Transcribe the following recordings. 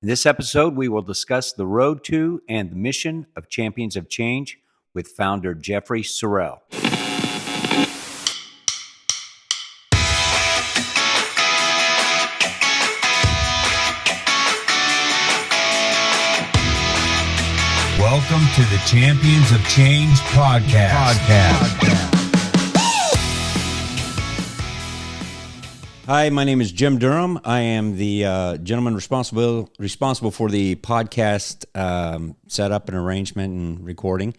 In this episode, we will discuss the road to and the mission of Champions of Change with founder Jeffrey Sorrell. Welcome to the Champions of Change podcast. Hi, my name is Jim Durham. I am the gentleman responsible for the podcast setup and arrangement and recording.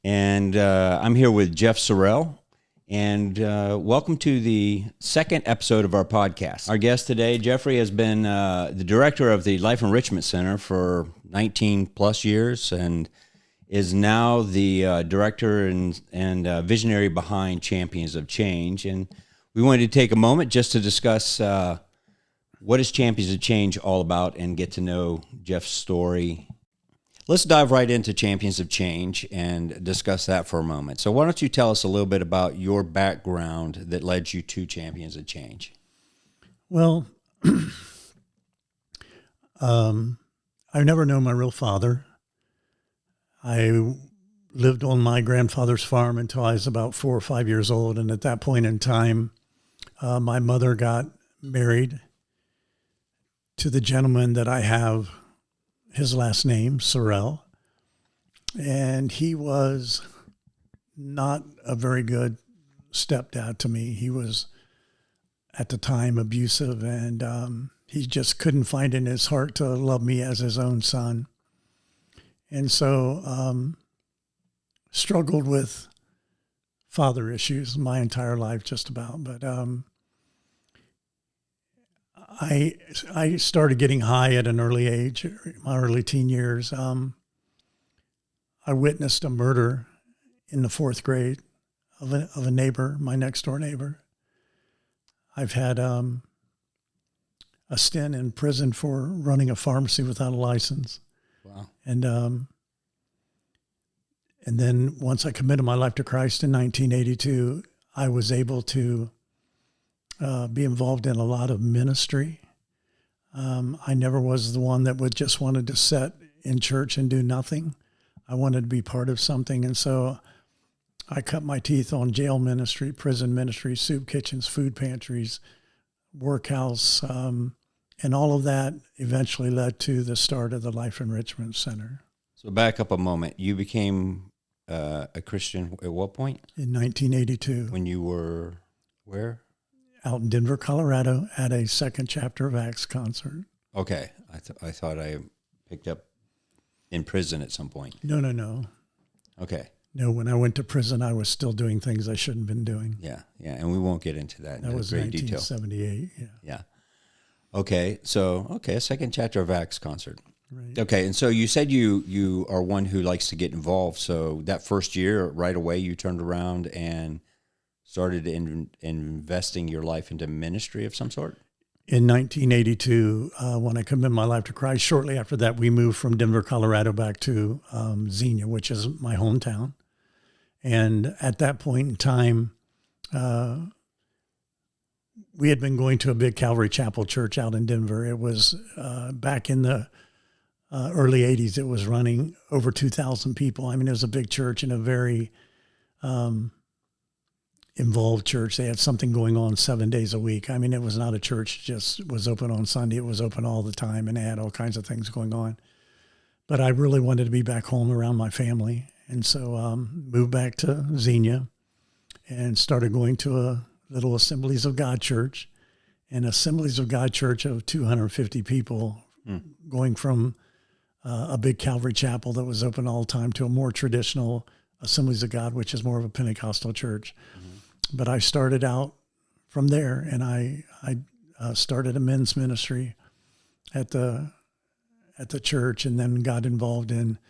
And I'm here with Jeff Sorrell. And welcome to the second episode of our podcast. Our guest today, Jeffrey, has been the director of the Life Enrichment Center for 19 plus years and is now the director and visionary behind Champions of Change. And we wanted to take a moment just to discuss what is Champions of Change all about and get to know Jeff's story. Let's dive right into Champions of Change and discuss that for a moment. So why don't you tell us a little bit about your background that led you to Champions of Change? Well, I've never known my real father. I lived on my grandfather's farm until I was about 4 or 5 years old. And at that point in time, my mother got married to the gentleman that I have his last name, Sorrell. And he was not a very good stepdad to me. He was, at the time, abusive, and he just couldn't find in his heart to love me as his own son. And so struggled with father issues my entire life, just about. But I started getting high at an early age, my early teen years. I witnessed a murder in the 4th grade of a neighbor, my next door neighbor. I've had a stint in prison for running a pharmacy without a license. Wow. And then once I committed my life to Christ in 1982, I was able to be involved in a lot of ministry. I never was the one that just wanted to sit in church and do nothing. I wanted to be part of something. And so I cut my teeth on jail ministry, prison ministry, soup kitchens, food pantries, workhouse, and all of that eventually led to the start of the Life Enrichment Center. So back up a moment. You became a Christian at what point? In 1982. When you were where? Out in Denver, Colorado, at a Second Chapter of Acts concert. Okay. I thought I picked up in prison at some point. No. Okay. No, when I went to prison, I was still doing things I shouldn't have been doing. Yeah, and we won't get into that in was great detail. 1978, Yeah. Okay, so, a Second Chapter of Acts concert. Right. Okay, and so you said you are one who likes to get involved. So that first year, right away, you turned around and started investing your life into ministry of some sort? In 1982, when I committed my life to Christ, shortly after that, we moved from Denver, Colorado back to Xenia, which is my hometown. And at that point in time, we had been going to a big Calvary Chapel church out in Denver. It was back in the early 80s. It was running over 2,000 people. I mean, it was a big church and a very involved church. They had something going on 7 days a week. I mean, it was not a church just was open on Sunday. It was open all the time, and they had all kinds of things going on. But I really wanted to be back home around my family. And so moved back to Xenia and started going to a little Assemblies of God church. And Assemblies of God church of 250 people, going from a big Calvary Chapel that was open all the time to a more traditional Assemblies of God, which is more of a Pentecostal church. Mm-hmm. But I started out from there, and I started a men's ministry at the church, and then got involved in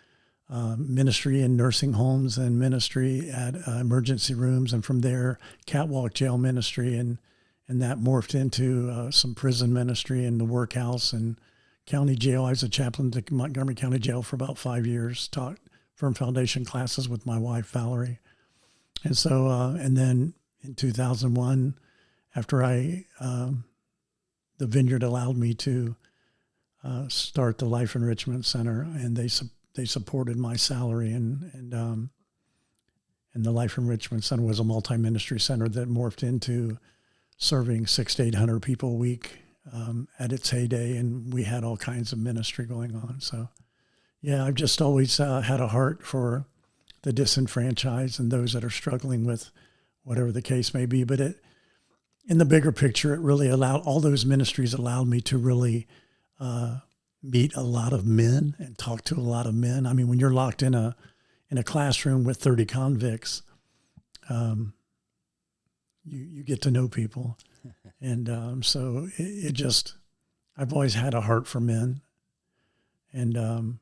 ministry in nursing homes and ministry at emergency rooms, and from there, catwalk jail ministry, and that morphed into some prison ministry in the workhouse and county jail. I was a chaplain at Montgomery County Jail for about 5 years, taught firm foundation classes with my wife, Valerie. And so, and then in 2001, after the vineyard allowed me to start the Life Enrichment Center, and they supported my salary, and the Life Enrichment Center was a multi-ministry center that morphed into serving 600 to 800 people a week at its heyday, and we had all kinds of ministry going on. So, yeah, I've just always had a heart for the disenfranchised and those that are struggling with whatever the case may be. But in the bigger picture, it really all those ministries allowed me to really meet a lot of men and talk to a lot of men. I mean, when you're locked in a classroom with 30 convicts, you get to know people. And so I've always had a heart for men. And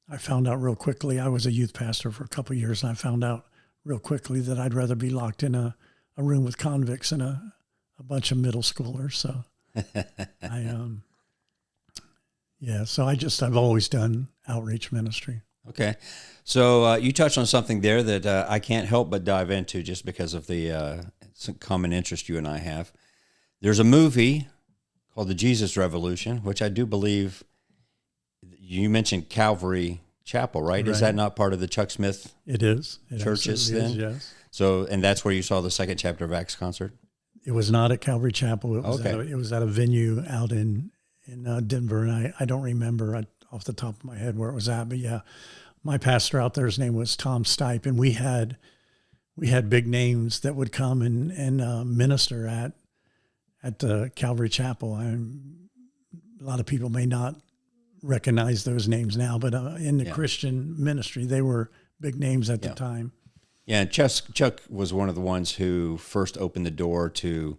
I found out real quickly, I was a youth pastor for a couple of years, and I found out real quickly that I'd rather be locked in a room with convicts than a bunch of middle schoolers. So I've always done outreach ministry. Okay. So you touched on something there that I can't help but dive into just because of the common interest you and I have. There's a movie called The Jesus Revolution, which I do believe you mentioned Calvary Chapel, right? Is that not part of the Chuck Smith It is. churches then? Yes. So, and that's where you saw the second chapter of Acts concert? It was not at Calvary Chapel. It was, okay. It was at a venue out in Denver, and I don't remember off the top of my head where it was at, but yeah, my pastor out there, his name was Tom Stipe, and we had big names that would come and minister at the Calvary Chapel. A lot of people may not recognize those names now, but in the Christian ministry, they were big names at the time. Yeah, and Chuck was one of the ones who first opened the door to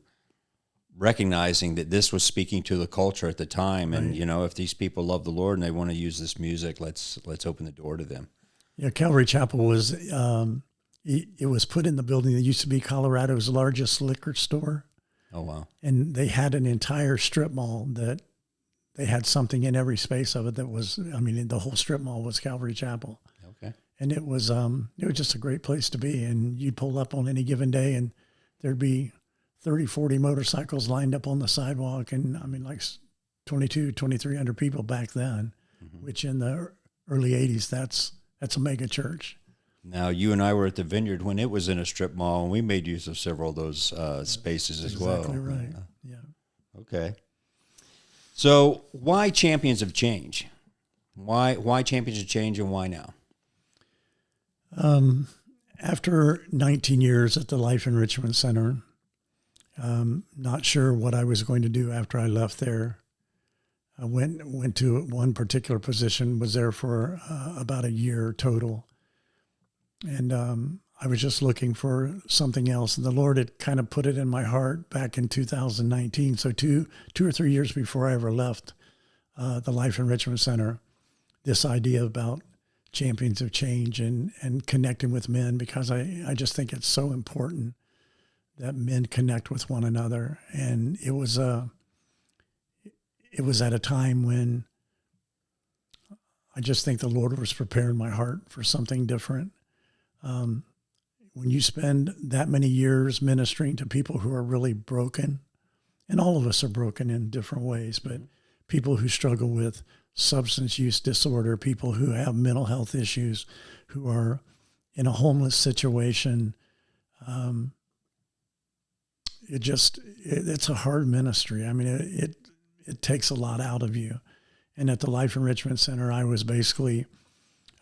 recognizing that this was speaking to the culture at the time. And, if these people love the Lord and they want to use this music, let's open the door to them. Yeah, Calvary Chapel was, it was put in the building that used to be Colorado's largest liquor store. Oh, wow. And they had an entire strip mall that they had something in every space of it that was, the whole strip mall was Calvary Chapel. Okay. And it was just a great place to be. And you'd pull up on any given day and there'd be 30, 40 motorcycles lined up on the sidewalk. And 2,300 people back then, which in the early 80s, that's a mega church. Now, you and I were at the Vineyard when it was in a strip mall, and we made use of several of those spaces as well. Exactly right, yeah. Okay. So why Champions of Change? Why Champions of Change, and why now? After 19 years at the Life Enrichment Center, not sure what I was going to do after I left there. I went to one particular position, was there for about a year total. And I was just looking for something else. And the Lord had kind of put it in my heart back in 2019. So two or 3 years before I ever left the Life Enrichment Center, this idea about Champions of Change and connecting with men, because I just think it's so important that men connect with one another. And it was at a time when I just think the Lord was preparing my heart for something different. When you spend that many years ministering to people who are really broken, and all of us are broken in different ways, but people who struggle with substance use disorder, people who have mental health issues, who are in a homeless situation, it's a hard ministry. It takes a lot out of you. And at the Life Enrichment Center, I was basically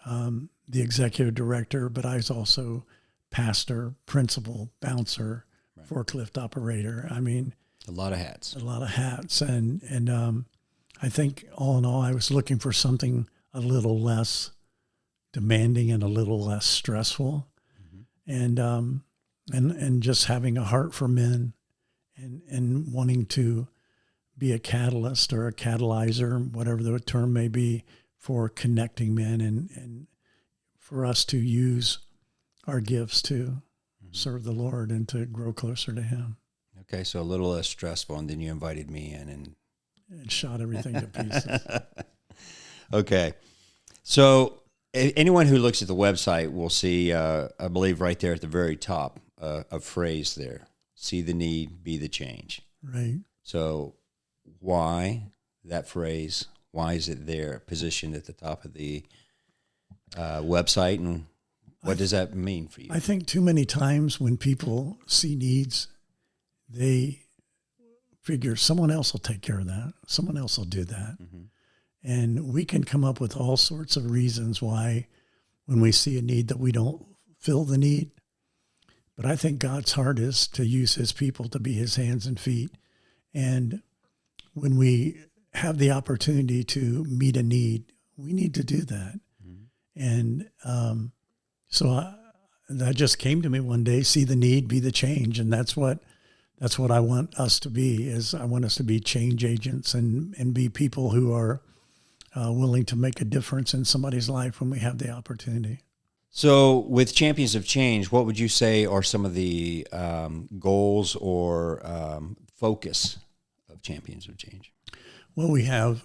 the executive director, but I was also pastor, principal, bouncer, forklift operator. A lot of hats. A lot of hats. And I think all in all, I was looking for something a little less demanding and a little less stressful. And just having a heart for men and wanting to be a catalyst or a catalyzer, whatever the term may be, for connecting men and for us to use our gifts to serve the Lord and to grow closer to Him. Okay, so a little less stressful, and then you invited me in and shot everything to pieces. Okay, so anyone who looks at the website will see, I believe right there at the very top, a phrase there: "See the need, be the change." Right. So why that phrase? Why is it there, positioned at the top of the website, and what does that mean for you? I think too many times when people see needs, they figure someone else will take care of that. Someone else will do that. Mm-hmm. And we can come up with all sorts of reasons why when we see a need that we don't fill the need. But I think God's heart is to use his people to be his hands and feet. And when we have the opportunity to meet a need, we need to do that. Mm-hmm. And so that just came to me one day, see the need, be the change. And that's what I want us to be, is I want us to be change agents and be people who are willing to make a difference in somebody's life when we have the opportunity. So with Champions of Change, what would you say are some of the goals or focus of Champions of Change? Well, we have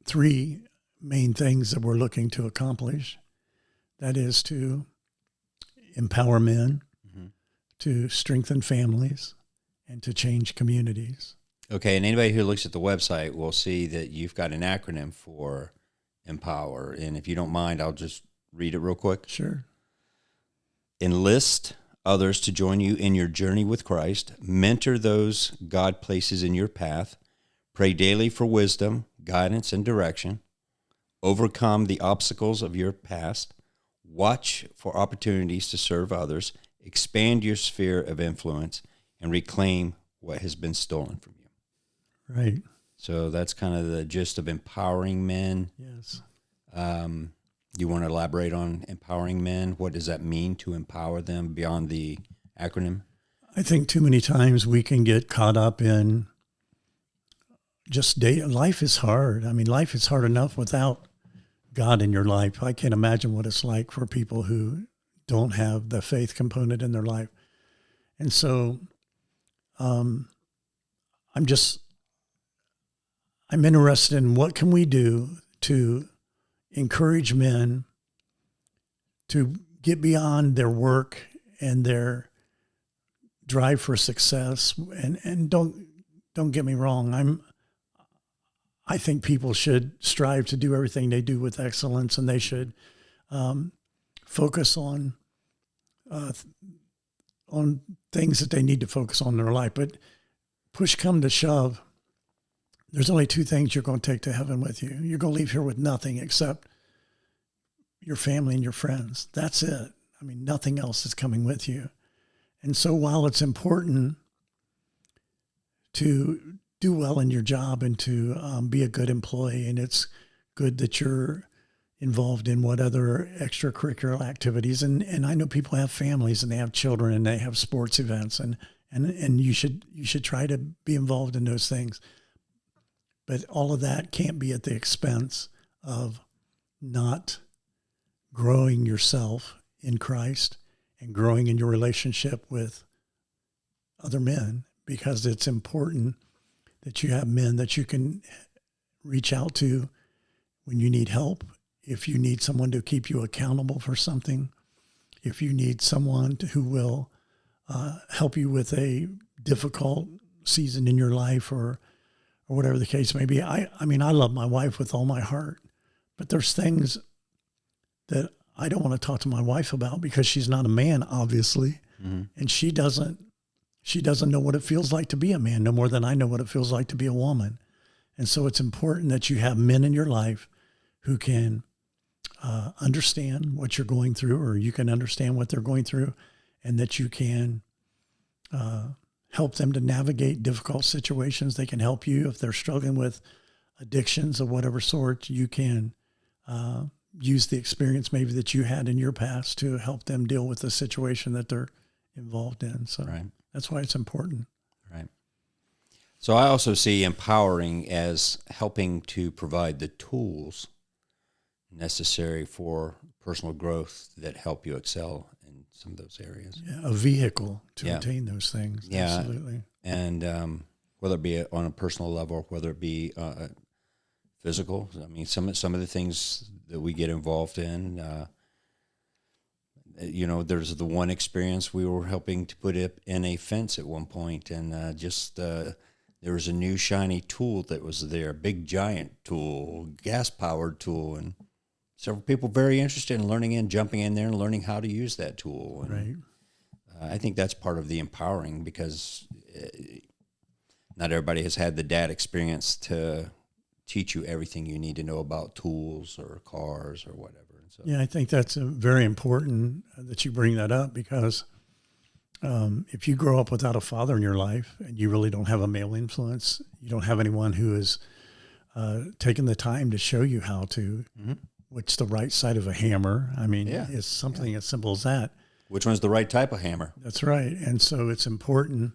3 main things that we're looking to accomplish. That is to empower men, mm-hmm. to strengthen families, and to change communities. Okay, and anybody who looks at the website will see that you've got an acronym for Empower. And if you don't mind, I'll just read it real quick. Sure. Enlist others to join you in your journey with Christ. Mentor those God places in your path. Pray daily for wisdom, guidance, and direction. Overcome the obstacles of your past. Watch for opportunities to serve others. Expand your sphere of influence and reclaim what has been stolen from you. Right. So that's kind of the gist of empowering men. Yes. You want to elaborate on empowering men? What does that mean to empower them beyond the acronym? I think too many times we can get caught up in just life is hard. I mean, life is hard enough without God in your life. I can't imagine what it's like for people who don't have the faith component in their life. And so I'm interested in what can we do to encourage men to get beyond their work and their drive for success. And don't get me wrong. I think people should strive to do everything they do with excellence, and they should focus on things that they need to focus on in their life. But push come to shove, there's only 2 things you're going to take to heaven with you. You're going to leave here with nothing except your family and your friends. That's it. I mean, nothing else is coming with you. And so while it's important to do well in your job and to be a good employee, and it's good that you're involved in what other extracurricular activities, and I know people have families and they have children and they have sports events, and you should try to be involved in those things. But all of that can't be at the expense of not growing yourself in Christ and growing in your relationship with other men, because it's important that you have men that you can reach out to when you need help, if you need someone to keep you accountable for something, if you need someone who will help you with a difficult season in your life or whatever the case may be. I mean, I love my wife with all my heart, but there's things that I don't want to talk to my wife about because she's not a man, obviously. Mm-hmm. And she doesn't know what it feels like to be a man no more than I know what it feels like to be a woman. And so it's important that you have men in your life who can understand what you're going through, or you can understand what they're going through, and that you can help them to navigate difficult situations. They can help you if they're struggling with addictions of whatever sort. You can use the experience maybe that you had in your past to help them deal with the situation that they're involved in. So right. That's why it's important. Right. So I also see empowering as helping to provide the tools necessary for personal growth that help you excel in some of those areas. Yeah, a vehicle to attain those things. Yeah, absolutely. And whether it be on a personal level, or whether it be physical. I mean, some of the things that we get involved in. There's the one experience we were helping to put up in a fence at one point, and just there was a new shiny tool that was there, a big giant tool, gas-powered tool, and several people very interested in learning and jumping in there and learning how to use that tool. And, Right. I think that's part of the empowering, because not everybody has had the dad experience to teach you everything you need to know about tools or cars or whatever. And so, Yeah, I think that's very important that you bring that up, because if you grow up without a father in your life and you really don't have a male influence, you don't have anyone who is taken the time to show you how to, what's the right side of a hammer. I mean, it's something as simple as that. which one's the right type of hammer? That's right. And so it's important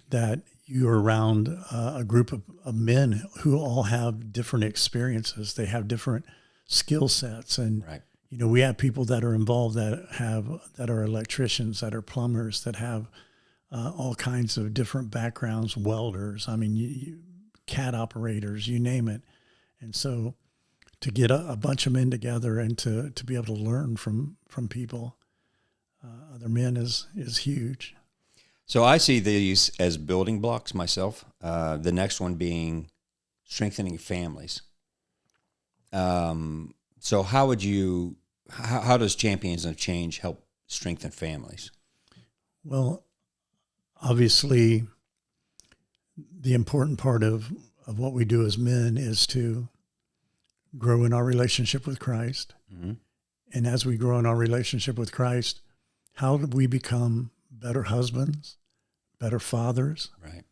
that you're around a group of men who all have different experiences. They have different skill sets. And, Right. you know, we have people that are involved that are electricians, that are plumbers, that have all kinds of different backgrounds, welders. I mean, CAD operators, you name it. And so to get a bunch of men together and to be able to learn from people, other men is huge. So I see these as building blocks myself. The next one being strengthening families. So how does Champions of Change help strengthen families? Well, obviously, the important part of what we do as men is to grow in our relationship with Christ. Mm-hmm. And as we grow in our relationship with Christ, how do we become better husbands, better fathers? Right.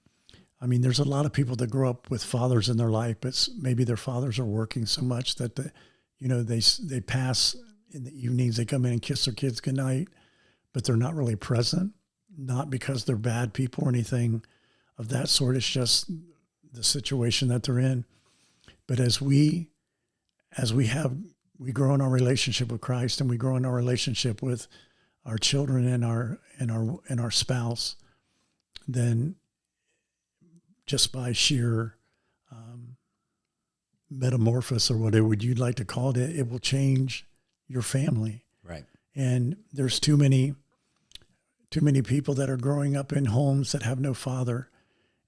I mean, there's a lot of people that grow up with fathers in their life, but maybe their fathers are working so much that they pass in the evenings, they come in and kiss their kids goodnight, but they're not really present, not because they're bad people or anything of that sort. It's just the situation that they're in. But as we grow in our relationship with Christ, and we grow in our relationship with our children and our spouse, then just by sheer metamorphosis, or whatever you'd like to call it, it will change your family. Right. And there's too many people that are growing up in homes that have no father,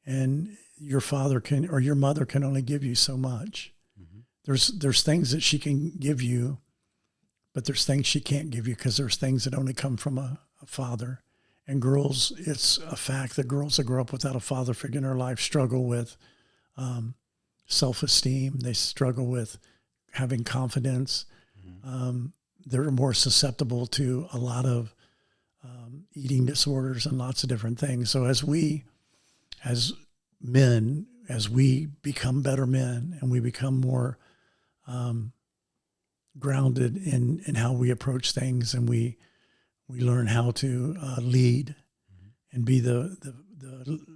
and your father or your mother can only give you so much. Mm-hmm. There's things that she can give you, but there's things she can't give you, because there's things that only come from a father. And girls, it's a fact that girls that grow up without a father figure in their life struggle with self-esteem. They struggle with having confidence. Mm-hmm. They're more susceptible to a lot of eating disorders and lots of different things. So as men, as we become better men and we become more grounded in how we approach things, and we learn how to lead and be the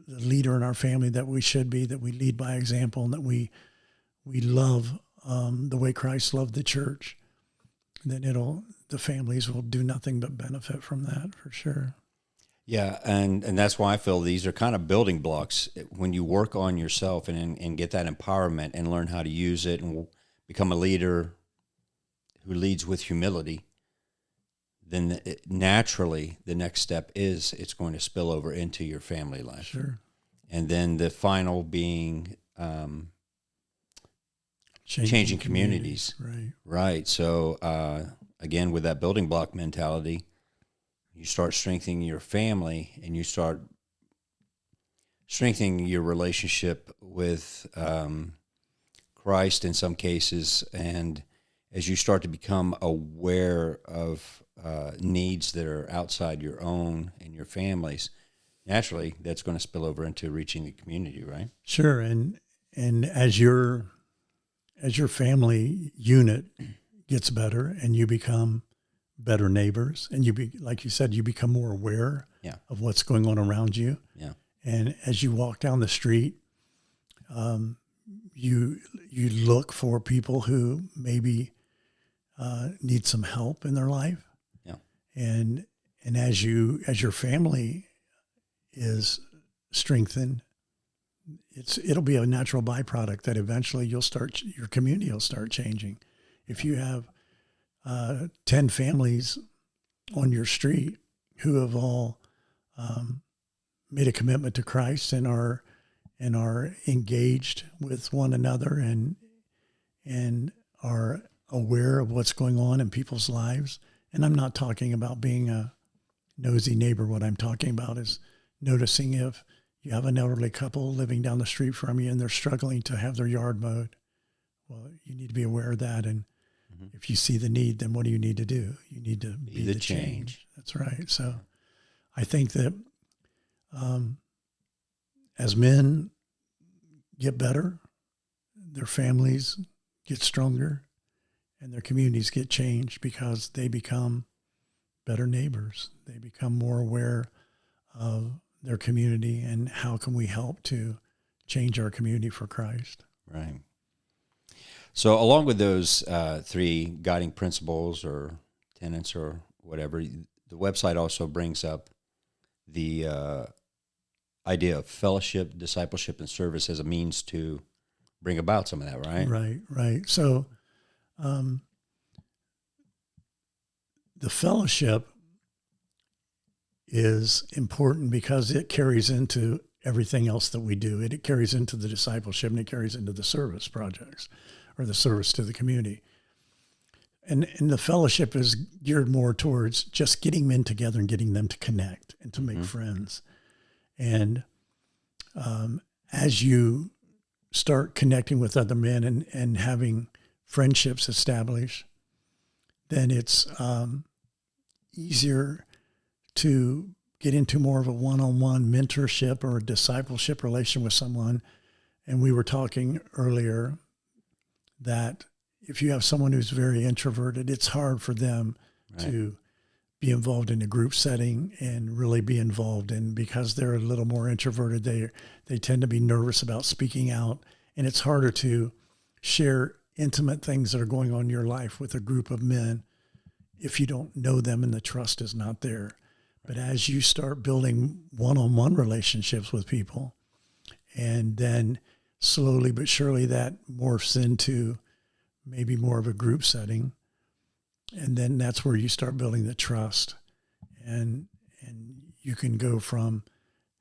leader in our family that we should be, that we lead by example, and that we love the way Christ loved the church, then the families will do nothing but benefit from that, for sure. Yeah, and that's why I feel these are kind of building blocks. When you work on yourself and get that empowerment and learn how to use it and become a leader who leads with humility, then naturally the next step is it's going to spill over into your family life. Sure. And then the final being changing communities. Right. Right. So again, with that building block mentality, you start strengthening your family, and you start strengthening your relationship with Christ in some cases. And as you start to become aware of needs that are outside your own and your family's, naturally that's going to spill over into reaching the community, right? Sure. And as your family unit gets better, and you become better neighbors, and like you said, you become more aware of what's going on around you. Yeah. And as you walk down the street, you look for people who maybe need some help in their life. Yeah. And as your family is strengthened, it'll be a natural byproduct that eventually your community will start changing. If you have 10 families on your street who have all made a commitment to Christ and are and are engaged with one another and are aware of what's going on in people's lives. And I'm not talking about being a nosy neighbor. What I'm talking about is noticing if you have an elderly couple living down the street from you and they're struggling to have their yard mowed. Well, you need to be aware of that. And if you see the need, then what do you need to do? You need to be the change. That's right. So I think that as men get better, their families get stronger, and their communities get changed because they become better neighbors. They become more aware of their community and how can we help to change our community for Christ. Right. So along with those 3 guiding principles or tenets or whatever, the website also brings up the idea of fellowship, discipleship, and service as a means to bring about some of that, right? Right. So the fellowship is important because it carries into everything else that we do. It carries into the discipleship, and it carries into the service projects or the service to the community. And the fellowship is geared more towards just getting men together and getting them to connect and to make friends. And as you start connecting with other men and having friendships established, then it's easier to get into more of a one-on-one mentorship or a discipleship relation with someone. And we were talking earlier that if you have someone who's very introverted, it's hard for them to be involved in a group setting and really be involved in, because they're a little more introverted. They tend to be nervous about speaking out, and it's harder to share intimate things that are going on in your life with a group of men if you don't know them and the trust is not there. But as you start building one-on-one relationships with people, and then slowly but surely that morphs into maybe more of a group setting, and then that's where you start building the trust, and you can go from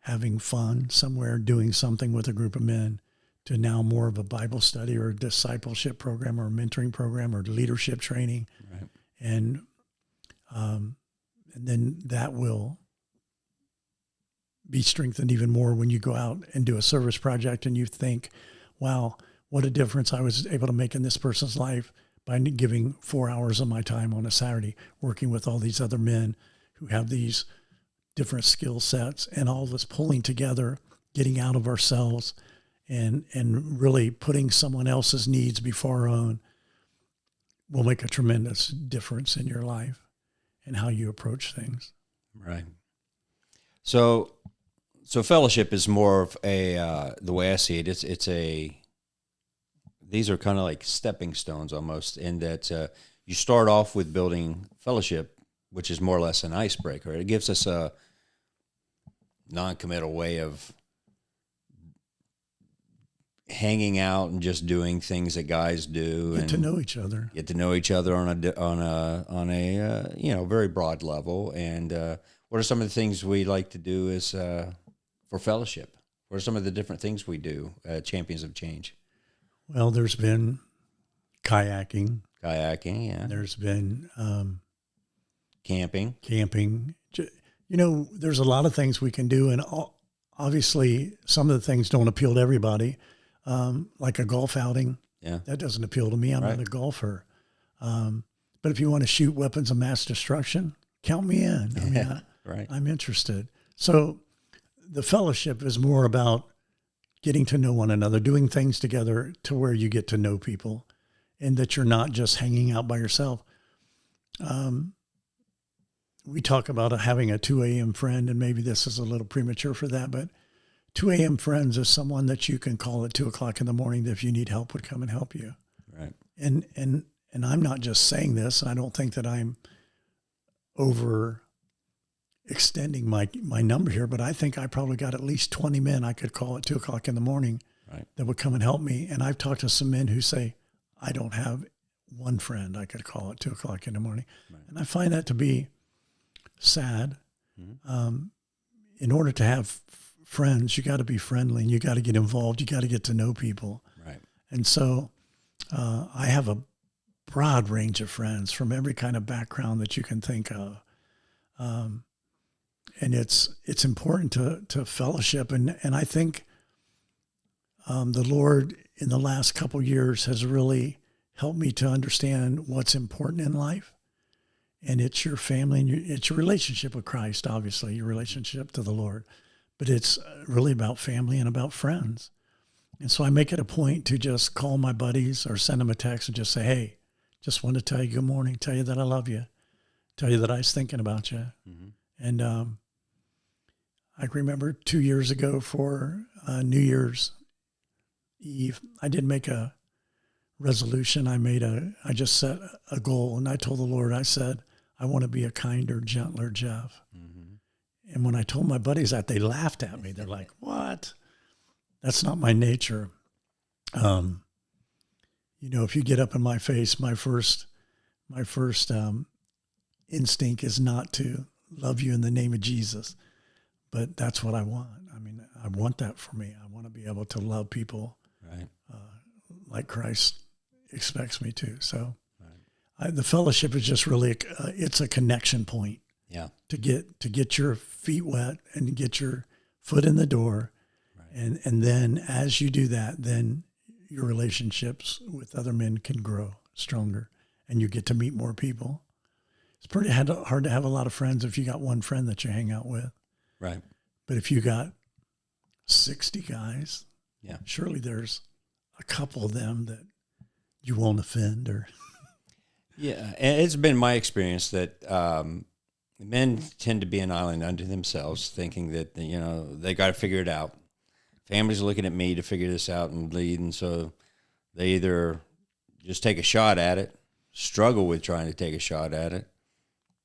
having fun somewhere doing something with a group of men to now more of a Bible study or a discipleship program or a mentoring program or leadership training. Right. And then that will be strengthened even more when you go out and do a service project and you think, wow, what a difference I was able to make in this person's life by giving 4 hours of my time on a Saturday, working with all these other men who have these different skill sets, and all of us pulling together, getting out of ourselves and really putting someone else's needs before our own will make a tremendous difference in your life and how you approach things. Right. So fellowship is more of a, the way I see it, these are kind of like stepping stones almost, in that you start off with building fellowship, which is more or less an icebreaker. It gives us a non-committal way of hanging out and just doing things that guys do. Get to know each other. Get to know each other on a very broad level. And what are some of the things we like to do is for fellowship? What are some of the different things we do at Champions of Change? Well, there's been kayaking. Yeah. There's been Camping. There's a lot of things we can do, and obviously some of the things don't appeal to everybody, like a golf outing. Yeah. That doesn't appeal to me. I'm not a golfer. But if you want to shoot weapons of mass destruction, count me in. I mean, Right. I'm interested. So the fellowship is more about getting to know one another, doing things together to where you get to know people, and that you're not just hanging out by yourself. We talk about having a 2 a.m. friend, and maybe this is a little premature for that, but 2 a.m. friends is someone that you can call at 2 o'clock in the morning that if you need help would come and help you. Right. And I'm not just saying this. I don't think that I'm over extending my number here, but I think I probably got at least 20 men I could call at 2 o'clock in the morning that would come and help me. And I've talked to some men who say, I don't have one friend I could call at 2 o'clock in the morning. Right. And I find that to be sad. Mm-hmm. In order to have friends, you got to be friendly and you got to get involved. You got to get to know people. Right. And so I have a broad range of friends from every kind of background that you can think of. And it's important to fellowship. And I think the Lord in the last couple of years has really helped me to understand what's important in life. And it's your family and it's your relationship with Christ, obviously, your relationship to the Lord. But it's really about family and about friends. And so I make it a point to just call my buddies or send them a text and just say, hey, just want to tell you good morning, tell you that I love you, tell you that I was thinking about you. Mm-hmm. And I remember 2 years ago for New Year's Eve, I did make a resolution. I just set a goal, and I told the Lord, I said, I want to be a kinder, gentler Jeff. Mm-hmm. And when I told my buddies that, they laughed at me. They're like, what? That's not my nature. If you get up in my face, my first instinct is not to love you in the name of Jesus, but that's what I want. I mean, I want that for me. I want to be able to love people right. Like Christ expects me to. So the fellowship is just really, it's a connection point. Yeah. To get your feet wet and to get your foot in the door. Right. And then as you do that, then your relationships with other men can grow stronger and you get to meet more people. It's pretty hard to have a lot of friends if you got one friend that you hang out with. Right. But if you got 60 guys, yeah, surely there's a couple of them that you won't offend or. Yeah. And it's been my experience that men tend to be an island unto themselves, thinking that, they got to figure it out. Family's looking at me to figure this out and lead, and so they either just take a shot at it, struggle with trying to take a shot at it,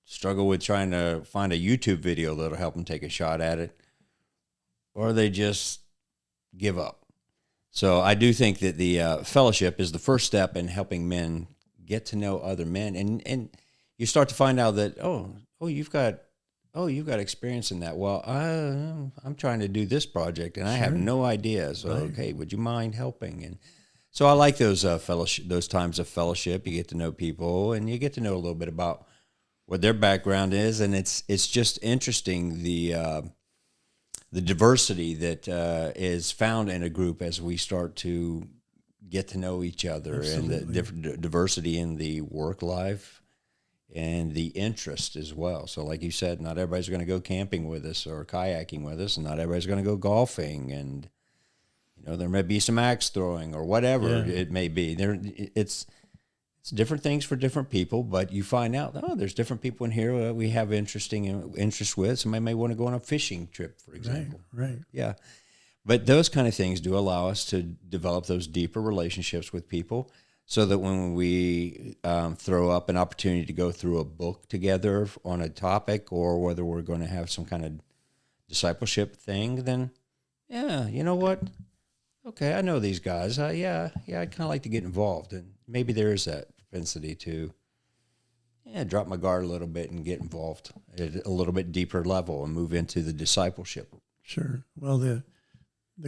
struggle with trying to find a YouTube video that'll help them take a shot at it, or they just give up. So I do think that the fellowship is the first step in helping men get to know other men, and you start to find out that you've got experience in that. Well, I'm trying to do this project, and I have no idea. So, okay, would you mind helping? And so I like those those times of fellowship. You get to know people, and you get to know a little bit about what their background is, and it's just interesting the diversity that is found in a group as we start to get to know each other. Absolutely. And the different diversity in the work life. And the interest as well. So like you said, not everybody's going to go camping with us or kayaking with us, and not everybody's going to go golfing. And, there may be some axe throwing or whatever it may be. It's different things for different people, but you find out, there's different people in here we have interests with. Somebody may want to go on a fishing trip, for example. Right. Yeah. But those kind of things do allow us to develop those deeper relationships with people, so that when we throw up an opportunity to go through a book together on a topic, or whether we're going to have some kind of discipleship thing, then, you know what? Okay, I know these guys. I'd kind of like to get involved. And maybe there is that propensity to drop my guard a little bit and get involved at a little bit deeper level and move into the discipleship. Sure. Well, the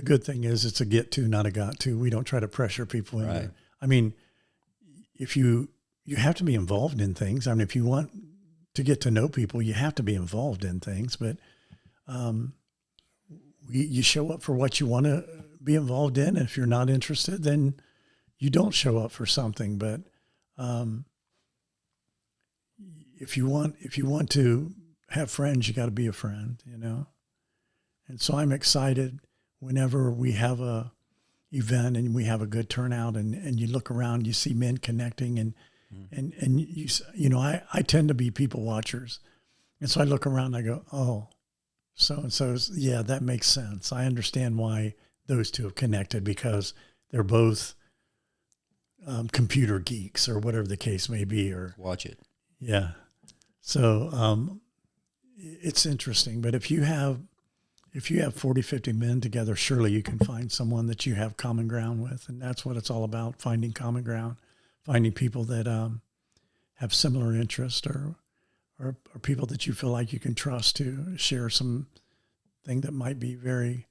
good thing is it's a get to, not a got to. We don't try to pressure people into it. I mean, if you have to be involved in things. I mean, if you want to get to know people, you have to be involved in things. But you show up for what you want to be involved in. If you're not interested, then you don't show up for something. But if you want to have friends, you got to be a friend, And so I'm excited whenever we have a event and we have a good turnout, and you look around, you see men connecting, and I tend to be people watchers, and so I look around and I go, so and so's, that makes sense. I understand why those two have connected, because they're both computer geeks or whatever the case may be, or watch it. Yeah. So it's interesting, but if you have 40, 50 men together, surely you can find someone that you have common ground with. And that's what it's all about, finding common ground, finding people that have similar interests or people that you feel like you can trust to share some thing that might be very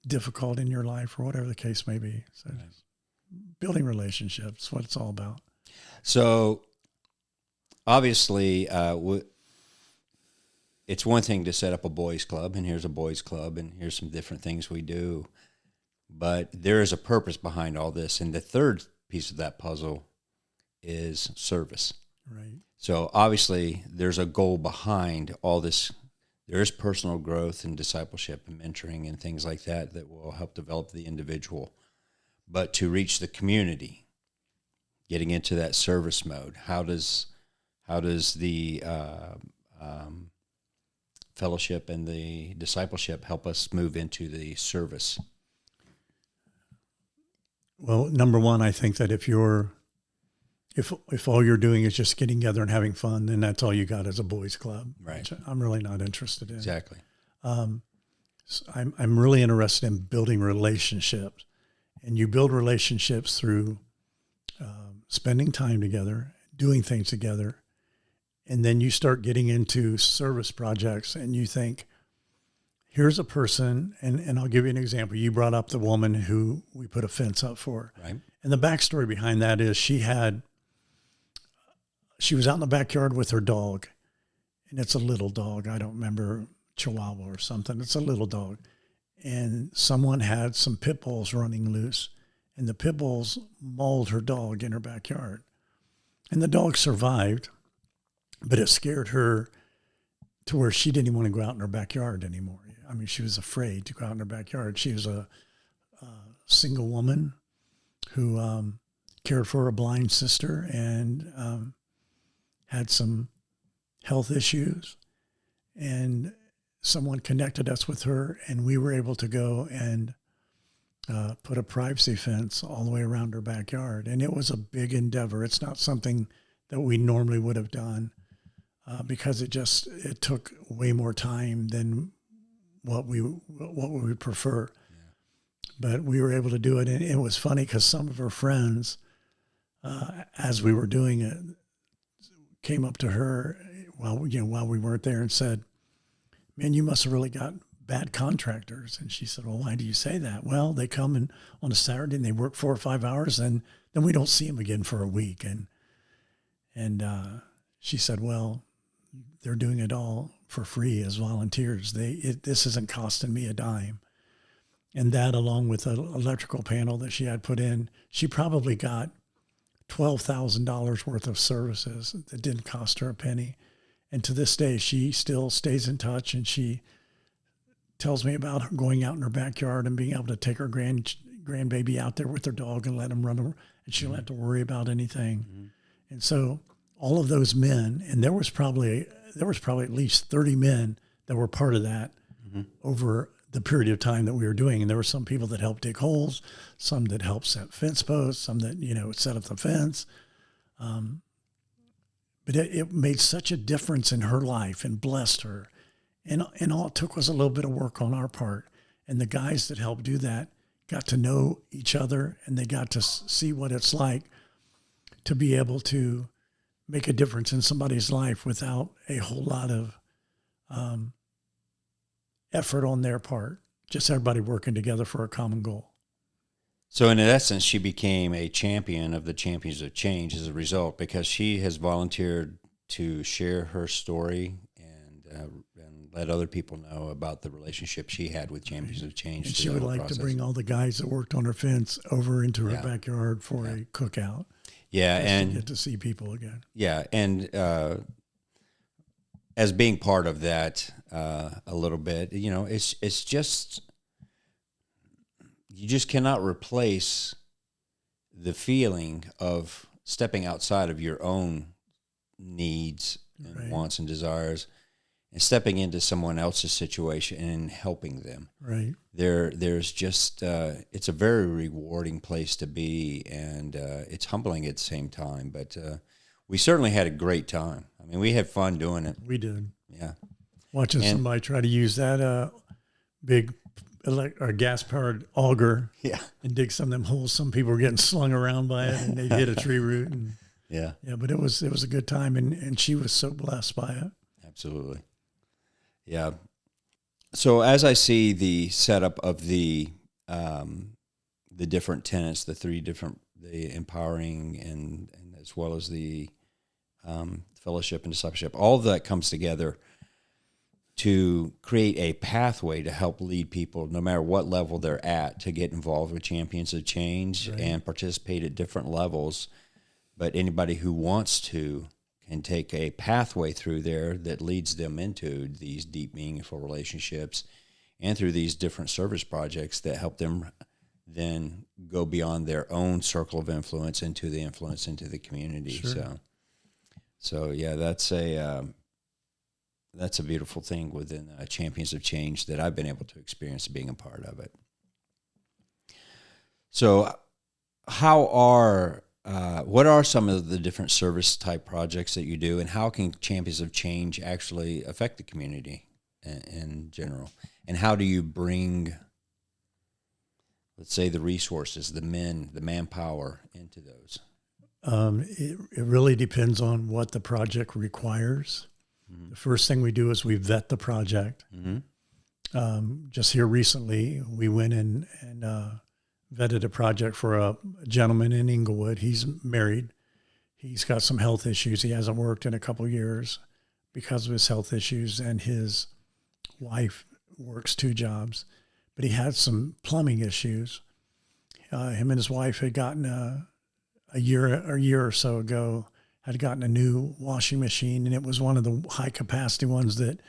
difficult in your life or whatever the case may be. So building relationships, what it's all about. So obviously, it's one thing to set up a boys club, and here's a boys club, and here's some different things we do. But there is a purpose behind all this. And the third piece of that puzzle is service. Right. So obviously there's a goal behind all this. There's personal growth and discipleship and mentoring and things like that that will help develop the individual. But to reach the community, getting into that service mode, how does the fellowship and the discipleship help us move into the service? Well, number one, I think that if all you're doing is just getting together and having fun, then that's all you got is a boys club. Right. Which I'm really not interested in. Exactly. So I'm really interested in building relationships, and you build relationships through spending time together, doing things together, and then you start getting into service projects, and you think, here's a person, and I'll give you an example. You brought up the woman who we put a fence up for. Right. And the backstory behind that is she was out in the backyard with her dog, and it's a little dog. I don't remember, Chihuahua or something. It's a little dog. And someone had some pit bulls running loose, and the pit bulls mauled her dog in her backyard. And the dog survived, but it scared her to where she didn't even want to go out in her backyard anymore. I mean, she was afraid to go out in her backyard. She was a single woman who cared for a blind sister and had some health issues. And someone connected us with her, and we were able to go and put a privacy fence all the way around her backyard. And it was a big endeavor. It's not something that we normally would have done because it took way more time than what we would prefer. Yeah. But we were able to do it. And it was funny because some of her friends, as we were doing it, came up to her while we weren't there and said, "Man, you must have really got bad contractors." And she said, "Well, why do you say that?" "Well, they come in on a Saturday and they work 4 or 5 hours, and then we don't see them again for a week." And she said, "Well, they're doing it all for free as volunteers. This isn't costing me a dime." And that, along with an electrical panel that she had put in, she probably got $12,000 worth of services that didn't cost her a penny. And to this day, she still stays in touch, and she tells me about her going out in her backyard and being able to take her grandbaby out there with her dog and let him run over, and she don't have to worry about anything. Mm-hmm. And so all of those men, and there was probably at least 30 men that were part of that over the period of time that we were doing. And there were some people that helped dig holes, some that helped set fence posts, some that, set up the fence. But it made such a difference in her life and blessed her. And all it took was a little bit of work on our part. And the guys that helped do that got to know each other, and they got to see what it's like to be able to make a difference in somebody's life without a whole lot of effort on their part. Just everybody working together for a common goal. So in essence, she became a champion of the Champions of Change as a result, because she has volunteered to share her story and let other people know about the relationship she had with Champions of Change. And she would like to bring all the guys that worked on her fence over into her backyard for a cookout. Yeah, and to get to see people again. Yeah, and as being part of that a little bit, it's just, you just cannot replace the feeling of stepping outside of your own needs and wants and desires and stepping into someone else's situation and helping them. Right. There's just, it's a very rewarding place to be, and it's humbling at the same time, but we certainly had a great time. I mean, we had fun doing it. We did. Yeah. Watching somebody try to use that big gas-powered auger and dig some of them holes. Some people were getting slung around by it, and they hit a tree root. And, but it was a good time, and she was so blessed by it. Absolutely. Yeah. So as I see the setup of the different tenets, the empowering and as well as the fellowship and discipleship, all of that comes together to create a pathway to help lead people, no matter what level they're at, to get involved with Champions of Change and participate at different levels. But anybody who wants to can take a pathway through there that leads them into these deep, meaningful relationships and through these different service projects that help them then go beyond their own circle of influence into the influence into the community. Sure. So yeah, that's a beautiful thing within Champions of Change that I've been able to experience being a part of it. So what are some of the different service type projects that you do, and how can Champions of Change actually affect the community in general? And how do you bring, let's say, the resources, the manpower into those? It really depends on what the project requires. Mm-hmm. The first thing we do is we vet the project. Mm-hmm. Just here recently, we went in and vetted a project for a gentleman in Inglewood. He's married. He's got some health issues. He hasn't worked in a couple of years because of his health issues, and his wife works 2 jobs, but he had some plumbing issues. Him and his wife had gotten a year or so ago, had gotten a new washing machine, and it was one of the high capacity ones that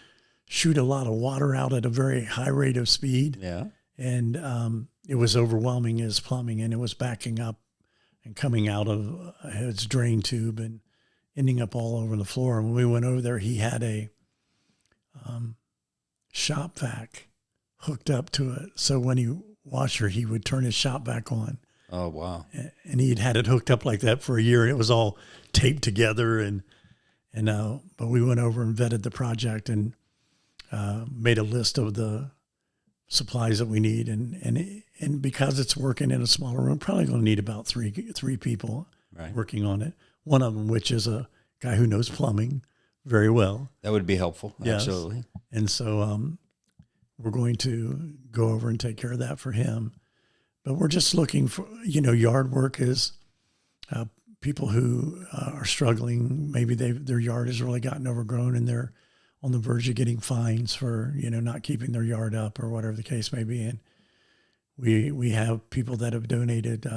shoot a lot of water out at a very high rate of speed. Yeah. And it was overwhelming his plumbing, and it was backing up and coming out of his drain tube and ending up all over the floor. And when we went over there, he had a shop vac hooked up to it. So when he washed her, he would turn his shop vac on. Oh, wow. And he'd had it hooked up like that for a year, and it was all taped together. But we went over and vetted the project and made a list of the supplies that we need. And because it's working in a smaller room, probably going to need about three people working on it. One of them, which is a guy who knows plumbing very well. That would be helpful. Yes. Absolutely. And so we're going to go over and take care of that for him. But we're just looking for, yard work is people who are struggling. Maybe their yard has really gotten overgrown and they're on the verge of getting fines for, not keeping their yard up or whatever the case may be. And we have people that have donated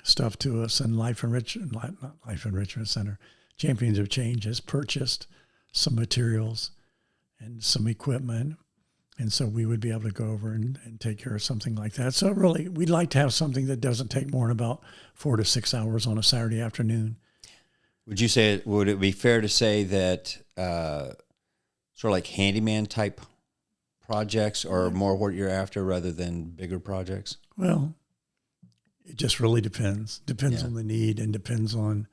stuff to us, and Life Enrichment Center, Champions of Change, has purchased some materials and some equipment. And so we would be able to go over and take care of something like that. So really, we'd like to have something that doesn't take more than about 4 to 6 hours on a Saturday afternoon. Would it be fair to say that sort of like handyman type projects are more what you're after rather than bigger projects? Well, it just really depends. Depends on the need, and depends on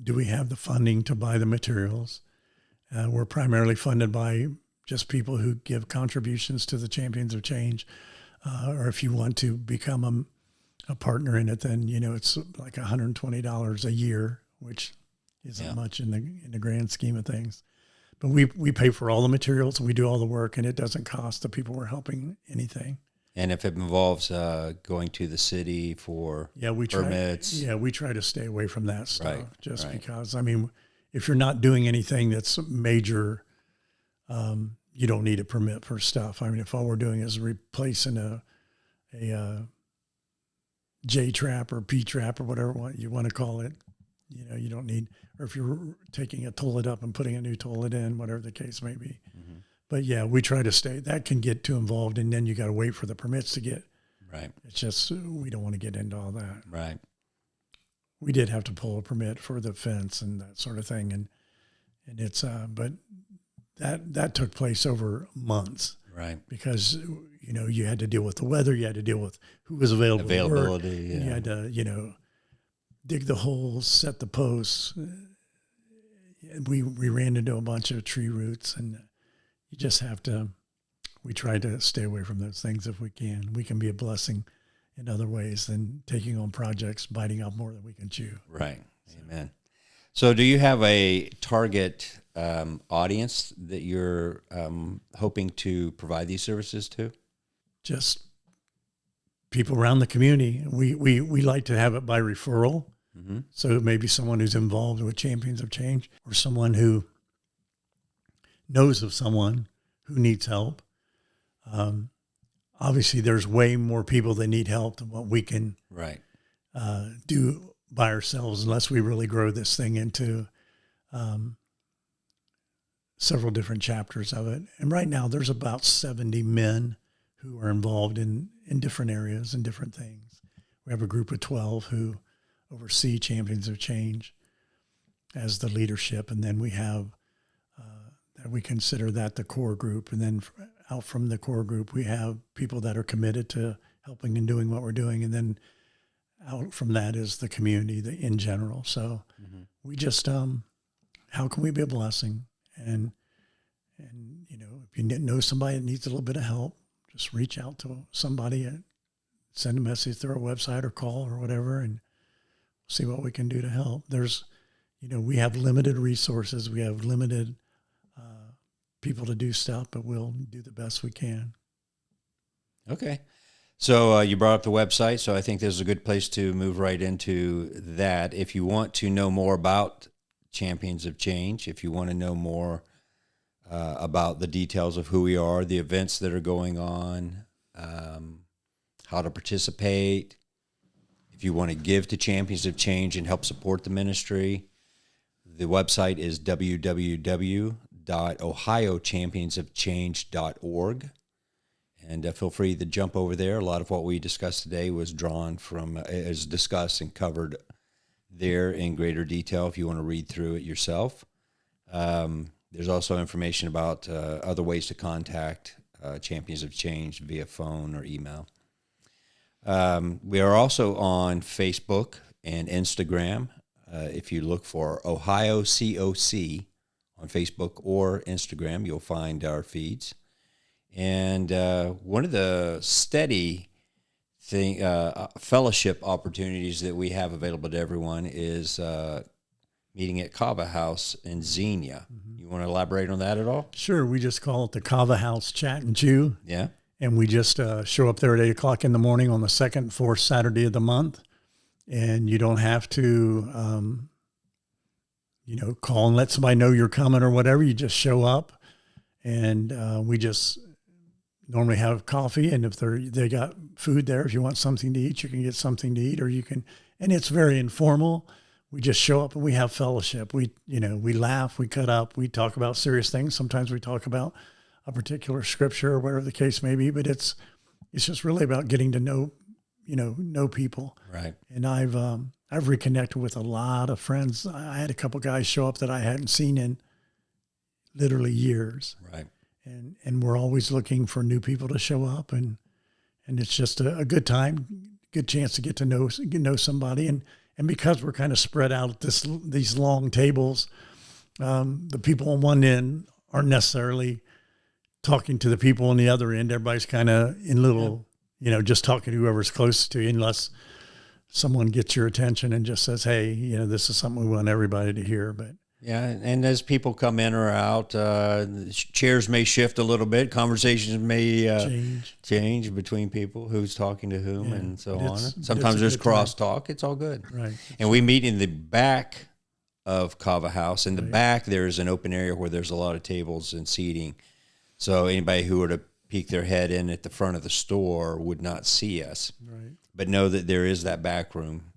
do we have the funding to buy the materials. We're primarily funded by just people who give contributions to the Champions of Change, or if you want to become a partner in it, then it's like $120 a year, which isn't much in the grand scheme of things. But we pay for all the materials, we do all the work, and it doesn't cost the people we're helping anything. And if it involves going to the city for permits, we try to stay away from that stuff, because if you're not doing anything that's major, you don't need a permit for stuff. If all we're doing is replacing a J trap or P trap or whatever you want to call it, you don't need, or if you're taking a toilet up and putting a new toilet in, whatever the case may be. Mm-hmm. But we try to stay, that can get too involved, and then you got to wait for the permits to get. Right. It's just, we don't want to get into all that. Right. We did have to pull a permit for the fence and that sort of thing. And it's, but that took place over months. Right. Because, you had to deal with the weather, you had to deal with who was available. Availability, and you had to, dig the holes, set the posts. We ran into a bunch of tree roots, and you just have to, we try to stay away from those things if we can. We can be a blessing in other ways than taking on projects, biting off more than we can chew. Right. Amen. So do you have a target audience that you're hoping to provide these services to? Just people around the community. We like to have it by referral. Mm-hmm. So maybe someone who's involved with Champions of Change, or someone who knows of someone who needs help. Obviously, there's way more people that need help than what we can Right. do by ourselves, unless we really grow this thing into several different chapters of it. And right now, there's about 70 men who are involved in different areas and different things. We have a group of 12 who oversee Champions of Change as the leadership, and then we have that we consider that the core group, and then out from the core group we have people that are committed to helping and doing what we're doing, and then out from that is the community in general. So we just how can we be a blessing, and you know, if you know somebody that needs a little bit of help, just reach out to somebody and send a message through our website or call or whatever, and see what we can do to help. There's, you know, we have limited resources. We have limited people to do stuff, but we'll do the best we can. Okay. So you brought up the website, so I think this is a good place to move right into that. If you want to know more about Champions of Change, if you want to know more about the details of who we are, the events that are going on, how to participate, if you want to give to Champions of Change and help support the ministry, the website is www.ohiochampionsofchange.org. And feel free to jump over there. A lot of what we discussed today was drawn from, is discussed and covered there in greater detail if you want to read through it yourself. There's also information about other ways to contact Champions of Change via phone or email. We are also on Facebook and Instagram. If you look for Ohio CoC on Facebook or Instagram, you'll find our feeds. And one of the steady fellowship opportunities that we have available to everyone is meeting at Kava House in Xenia. You want to elaborate on that at all? Sure. We just call it the Kava House Chat and Chew. Yeah. And we just show up there at 8 o'clock in the morning on the second and fourth Saturday of the month. And you don't have to, call and let somebody know you're coming or whatever. You just show up, and we just normally have coffee. And if they got food there, if you want something to eat, you can get something to eat, or you can. And it's very informal. We just show up and we have fellowship. We laugh, we cut up, we talk about serious things. Sometimes we talk about a particular scripture or whatever the case may be. But it's just really about getting to know people. Right. And I've reconnected with a lot of friends. I had a couple guys show up that I hadn't seen in literally years. Right. And we're always looking for new people to show up, and it's just a good time, good chance to get to know somebody. And because we're kind of spread out at these long tables, the people on one end aren't necessarily talking to the people on the other end. Everybody's kind of in little, just talking to whoever's close to you, unless someone gets your attention and just says, hey, this is something we want everybody to hear. But yeah, and as people come in or out, chairs may shift a little bit. Conversations may change between people, who's talking to whom, and so on. Sometimes there's crosstalk. It's all good. Right. And we meet in the back of Kava House. In the back, there's an open area where there's a lot of tables and seating. So anybody who were to peek their head in at the front of the store would not see us. Right. But know that there is that back room.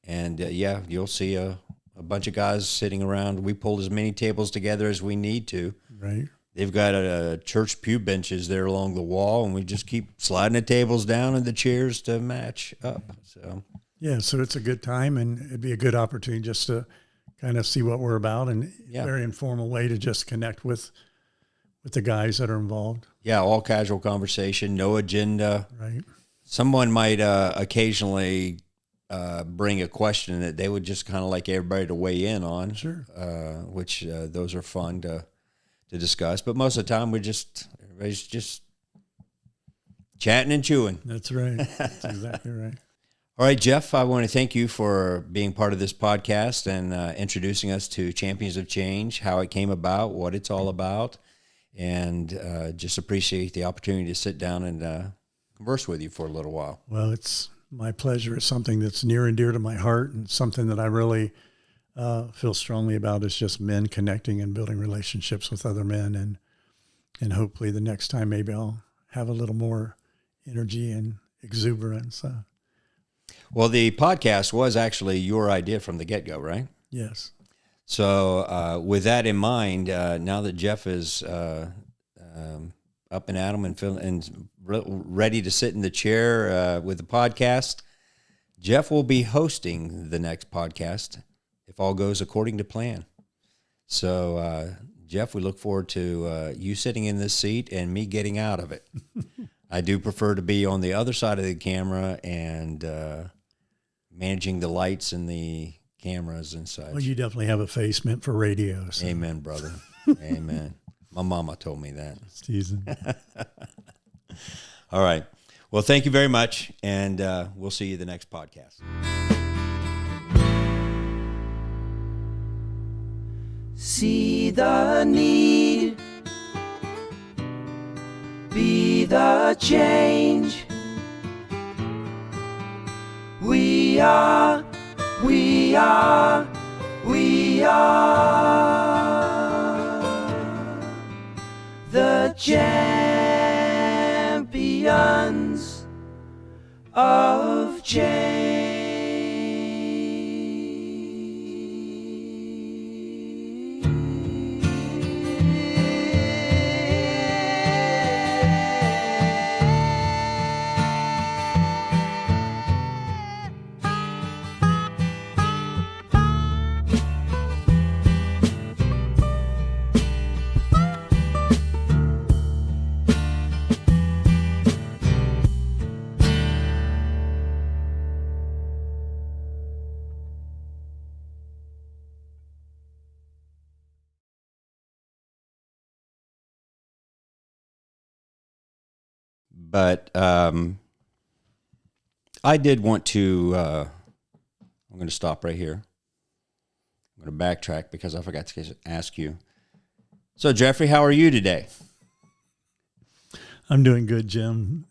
And, you'll see a bunch of guys sitting around. We pulled as many tables together as we need to. Right. They've got church pew benches there along the wall, and we just keep sliding the tables down and the chairs to match up. So it's a good time, and it'd be a good opportunity just to kind of see what we're about, and a very informal way to just connect with the guys that are involved. Yeah, all casual conversation, no agenda. Right. Someone might occasionally bring a question that they would just kind of like everybody to weigh in on. Sure. Which those are fun to discuss. But most of the time, everybody's just chatting and chewing. That's right. That's exactly right. All right, Jeff, I want to thank you for being part of this podcast and introducing us to Champions of Change, how it came about, what it's all about, and just appreciate the opportunity to sit down and converse with you for a little while. Well, it's my pleasure. It's something that's near and dear to my heart, and something that I really feel strongly about is just men connecting and building relationships with other men. And hopefully the next time maybe I'll have a little more energy and exuberance. Well, the podcast was actually your idea from the get-go, right? Yes. So with that in mind, now that Jeff is up and at 'em and ready to sit in the chair with the podcast, Jeff will be hosting the next podcast if all goes according to plan. So, Jeff, we look forward to you sitting in this seat and me getting out of it. I do prefer to be on the other side of the camera and managing the lights and the cameras and such. Well, you definitely have a face meant for radio. So. Amen, brother. Amen. My mama told me that. Teasing. All right. Well, thank you very much, and we'll see you the next podcast. See the need, be the change. We are the champions of change. But I did want to, I'm going to stop right here. I'm going to backtrack because I forgot to ask you. So, Jeffrey, how are you today? I'm doing good, Jim.